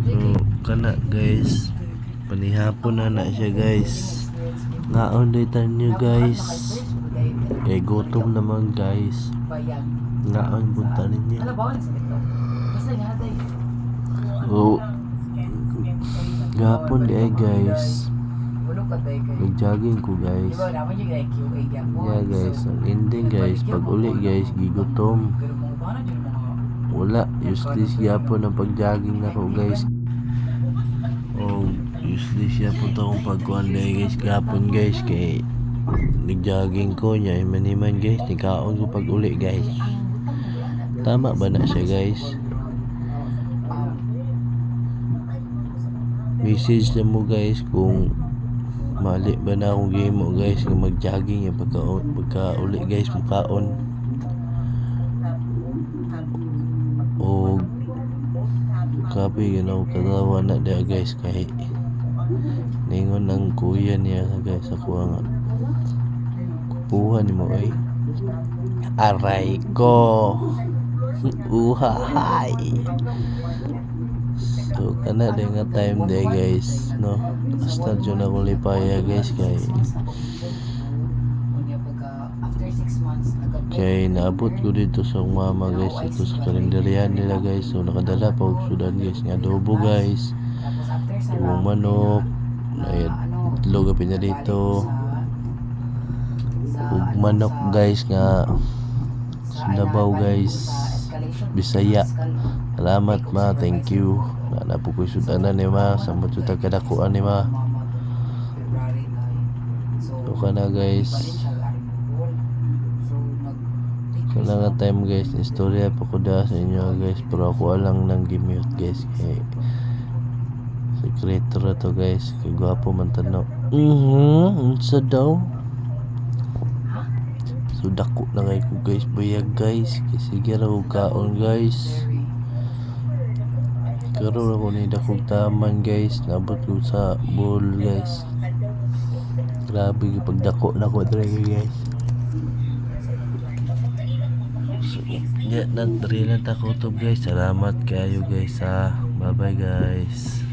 So kana guys, panihapon na siya guys. Naon daytan nyo guys. Kay gutom naman guys. Naon punta ninyo. So gapon di ay guys. Nag-jogging ko guys. Yeah guys, ang ending guys, pag uli guys, gigutom. Wala, useless yapon ang pag-jogging na ko guys. Oh, useless yapon to akong pagkuhan guys, gapon guys, kay nag-jogging ko niya, iman guys, nikaon ko pag uli guys. Tama ba na siya guys? Message na mo guys kung mali ba na akong game mo guys kung mag-jogging yung pagka uli guys mukaon. O kapi katawa na dia guys kay ningon ng kuya niya guys ako nga kupuhan ni mo ay aray ko uhahay. So kana day nga time day guys no, basta dyan ako lipaya guys kay naabot ko dito sa mama guys dito sa kalendarihan nila guys. So nakadala pa og sudan guys nga adobo guys, yung manok itlog apin na dito ug manok guys nga sinabaw guys Bisaya. Salamat ma, thank you. Na po ko sudanan ni ma, samot yung tagadakuan ni ma. So ka na guys. So na nga time guys, istorya pa ko da sa inyo guys, pero ako alang nang gimute guys. Kay sekreto na to guys, kay gwapo man tanaw. Unsa daw? So dako na kay ko guys, bayag guys, kay sige ra og kaon guys. Karon ako ni dakog taman guys, nabot ko sa bowl guys. Grabe yung pagdako na ko dre guys. So yeah, nagdre lang ta ko to guys. Salamat kayo guys ha. Bye bye guys.